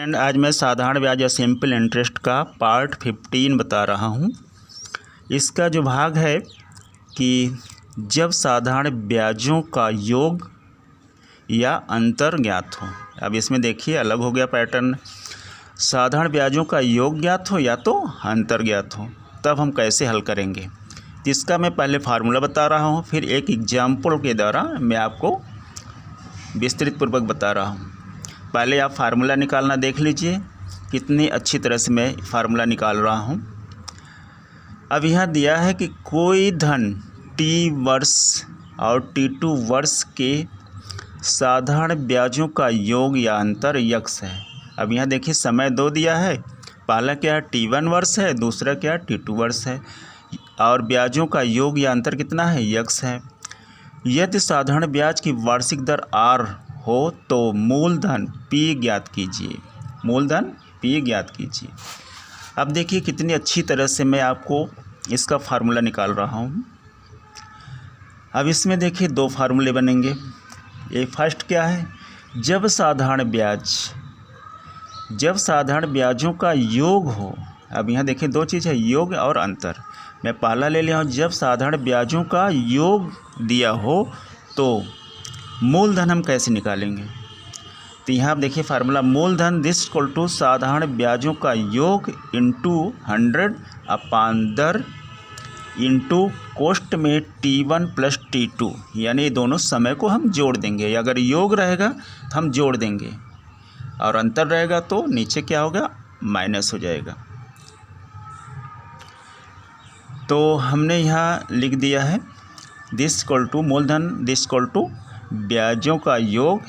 Friend, आज मैं साधारण ब्याज या सिंपल इंटरेस्ट का पार्ट 15 बता रहा हूँ। इसका जो भाग है कि जब साधारण ब्याजों का योग या अंतर ज्ञात हो। अब इसमें देखिए अलग हो गया पैटर्न। साधारण ब्याजों का योग ज्ञात हो या तो अंतर ज्ञात हो, तब हम कैसे हल करेंगे। इसका मैं पहले फार्मूला बता रहा हूँ, फिर एक एग्जाम्पल के द्वारा मैं आपको विस्तृत पूर्वक बता रहा हूँ। पहले आप फार्मूला निकालना देख लीजिए, कितनी अच्छी तरह से मैं फार्मूला निकाल रहा हूँ। अब यहाँ दिया है कि कोई धन t वर्ष और t2 वर्ष के साधारण ब्याजों का योग या अंतर x है। अब यहाँ देखिए समय दो दिया है, पहला क्या है t1 वर्ष है, दूसरा क्या है t2 वर्ष है, और ब्याजों का योग या अंतर कितना है x है। यदि साधारण ब्याज की वार्षिक दर r हो तो मूलधन P ज्ञात कीजिए। मूलधन P ज्ञात कीजिए। अब देखिए कितनी अच्छी तरह से मैं आपको इसका फार्मूला निकाल रहा हूँ। अब इसमें देखिए दो फार्मूले बनेंगे। ये फर्स्ट क्या है, जब साधारण ब्याजों का योग हो। अब यहाँ देखिए दो चीज़ है, योग और अंतर। मैं पहला ले लिया हूँ, जब साधारण ब्याजों का योग दिया हो तो मूलधन हम कैसे निकालेंगे। तो यहाँ आप देखिए फार्मूला, मूलधन दिस इक्वल टू साधारण ब्याजों का योग इंटू 100 अपान दर इंटू कोष्ठ में t1 प्लस t2, यानी दोनों समय को हम जोड़ देंगे। अगर योग रहेगा तो हम जोड़ देंगे और अंतर रहेगा तो नीचे क्या होगा, माइनस हो जाएगा। तो हमने यहाँ लिख दिया है दिस इक्वल टू मूलधन दिस इक्वल टू ब्याजों का योग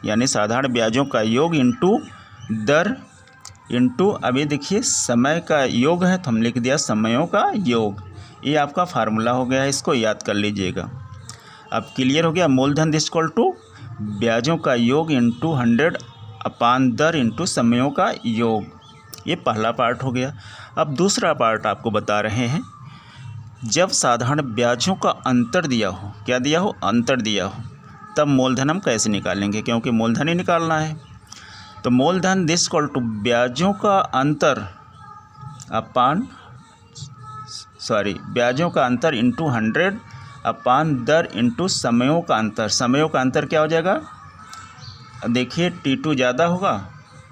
यानी साधारण ब्याजों का योग इंटू दर इंटू, अभी देखिए समय का योग है तो हम लिख दिया समयों का योग। ये आपका फार्मूला हो गया है, इसको याद कर लीजिएगा। अब क्लियर हो गया। मूलधन दिस इक्वल टू ब्याजों का योग इंटू 100 अपान दर इंटू समयों का योग। ये पहला पार्ट हो गया। अब दूसरा पार्ट आपको बता रहे हैं, जब साधारण ब्याजों का अंतर दिया हो, क्या दिया हो, अंतर दिया हो, तब मूलधन हम कैसे निकालेंगे, क्योंकि मूलधन ही निकालना है। तो मूलधन दिस इक्वल टू ब्याजों का अंतर ब्याजों का अंतर इंटू 100 अपान दर इंटू समयों का अंतर। समयों का अंतर क्या हो जाएगा, देखिए t2 ज़्यादा होगा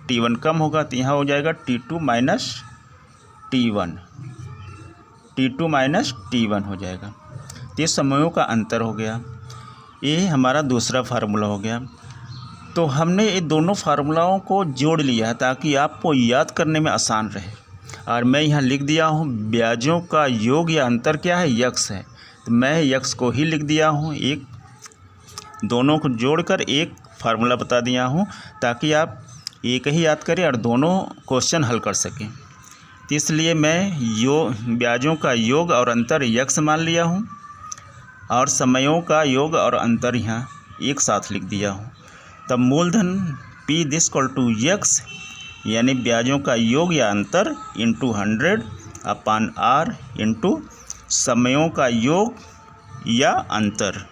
t1 कम होगा, तो यहाँ हो जाएगा t2 माइनस t1 हो जाएगा। तो ये समयों का अंतर हो गया। ये हमारा दूसरा फार्मूला हो गया। तो हमने ये दोनों फार्मूलाओं को जोड़ लिया ताकि आपको याद करने में आसान रहे। और मैं यहाँ लिख दिया हूँ ब्याजों का योग या अंतर क्या है, x है, तो मैं x को ही लिख दिया हूँ। एक दोनों को जोड़कर एक फार्मूला बता दिया हूँ ताकि आप एक ही याद करें और दोनों क्वेश्चन हल कर सकें। तो इसलिए मैं ब्याजों का योग और अंतर x मान लिया हूँ और समयों का योग और अंतर यहाँ एक साथ लिख दिया हूँ। तब मूलधन P this equal to x यानी ब्याजों का योग या अंतर इंटू 100 अपान r इंटू समयों का योग या अंतर।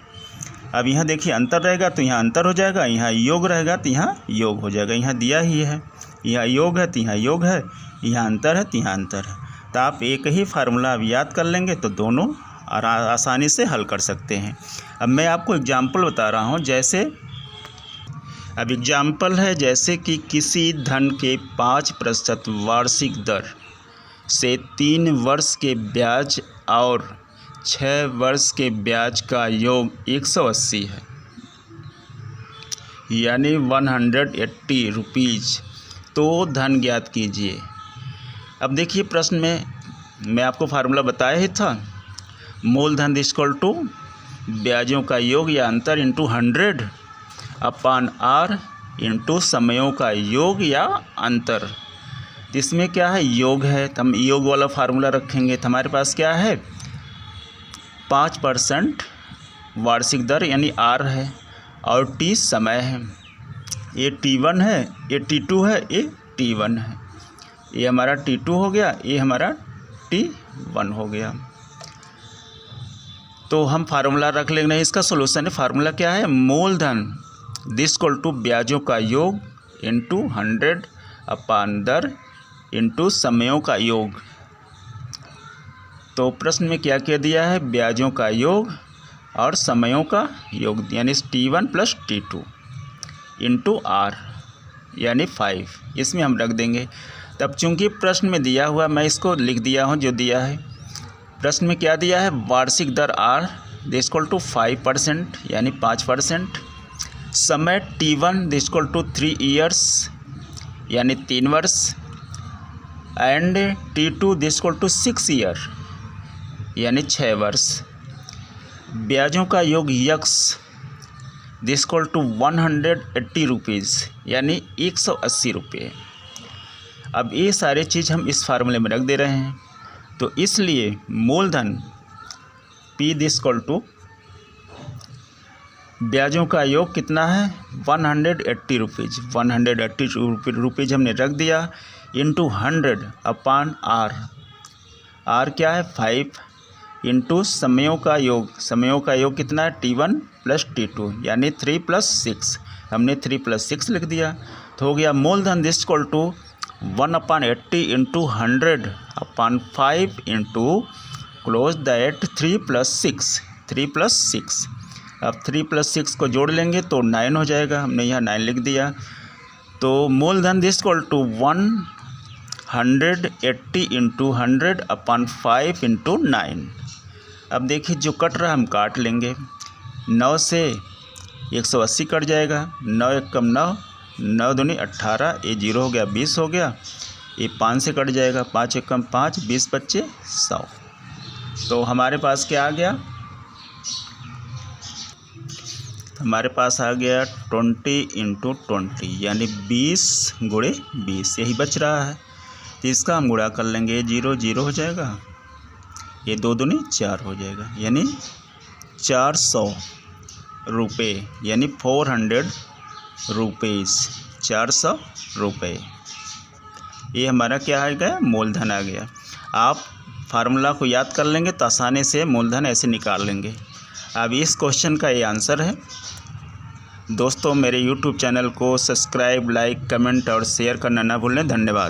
अब यहाँ देखिए अंतर रहेगा तो यहाँ अंतर हो जाएगा, यहाँ योग रहेगा तो यहाँ योग हो जाएगा। यहाँ दिया ही है, यहाँ योग है तो यहाँ योग है, यहाँ अंतर है तो यहाँ अंतर है। तो आप एक ही फार्मूला अब याद कर लेंगे तो दोनों आसानी से हल कर सकते हैं। अब मैं आपको एग्जाम्पल बता रहा हूँ। अब एग्जाम्पल है जैसे कि किसी धन के 5% वार्षिक दर से 3 वर्ष के ब्याज और 6 वर्ष के ब्याज का योग 180 है, यानी 180 रुपीज़। तो धन ज्ञात कीजिए। अब देखिए प्रश्न में मैं आपको फार्मूला बताया ही था, मूलधन दिस इक्वल टू ब्याजों का योग या अंतर इंटू 100 अपान r इंटू समयों का योग या अंतर। इसमें क्या है, योग है तो हम योग वाला फार्मूला रखेंगे। तो हमारे पास क्या है, 5% वार्षिक दर यानी r है और t समय है। ये t1 है, ये t2 है, ये t1 है। ये हमारा t2 हो गया, ये हमारा t1 हो गया। तो हम फार्मूला रख लेंगे। नहीं, इसका सोल्यूशन है। फार्मूला क्या है, मूलधन दिस इक्वल टू ब्याजों का योग इंटू 100 अपान दर इंटू समयों का योग। तो प्रश्न में क्या क्या दिया है, ब्याजों का योग और समयों का योग, यानी T1 + T2 इंटू R यानी 5, इसमें हम रख देंगे। तब चूंकि प्रश्न में दिया हुआ, मैं इसको लिख दिया हूँ जो दिया है। प्रश्न में क्या दिया है, वार्षिक दर R = 5% यानी 5%, समय T1 = 3 ईयर्स यानी 3 वर्ष, एंड T2 = 6 ईयर यानी 6 वर्ष। ब्याजों का योग यक्स = 180 रुपीज़ यानी 180 रुपये। अब ये सारे चीज़ हम इस फार्मूले में रख दे रहे हैं, तो इसलिए मूलधन P = ब्याजों का योग कितना है, 180 रुपीज़। 180 रुपीज़ हमने रख दिया इंटू 100 अपान R। R क्या है, 5 इंटू समयों का योग। समयों का योग कितना है, T1 + T2 यानी 3 + 6। हमने 3 + 6 लिख दिया, तो हो गया मूलधन = 1/80 into 100 upon 5 into close that 3 + 6। 3 + 6, अब 3 + 6 को जोड़ लेंगे तो 9 हो जाएगा। हमने यहाँ 9 लिख दिया। तो मूलधन = 180 इंटू 100 अपान 5 इंटू 9। अब देखिए जो कट रहा हम काट लेंगे। 9 से 180 कट जाएगा, 9 × 9, 9 दूनी 18, ये 0 हो गया, 20 हो गया। ये 5 से कट जाएगा, 5 × 5, 20 × 25 100। तो हमारे पास क्या आ गया, हमारे पास आ गया 20 × 20 यानी 20 × 20, यही बच रहा है। तो इसका हम गुणा कर लेंगे, 0 0 हो जाएगा, ये 2 दूनी 4 हो जाएगा, यानी 400 रुपये यानी 400 रुपीज़, 400 रुपये। ये हमारा क्या आ गया, मूलधन आ गया। आप फार्मूला को याद कर लेंगे तो आसानी से मूलधन ऐसे निकाल लेंगे। अब इस क्वेश्चन का ये आंसर है। दोस्तों मेरे YouTube चैनल को सब्सक्राइब, लाइक, कमेंट और शेयर करना ना भूलें। धन्यवाद।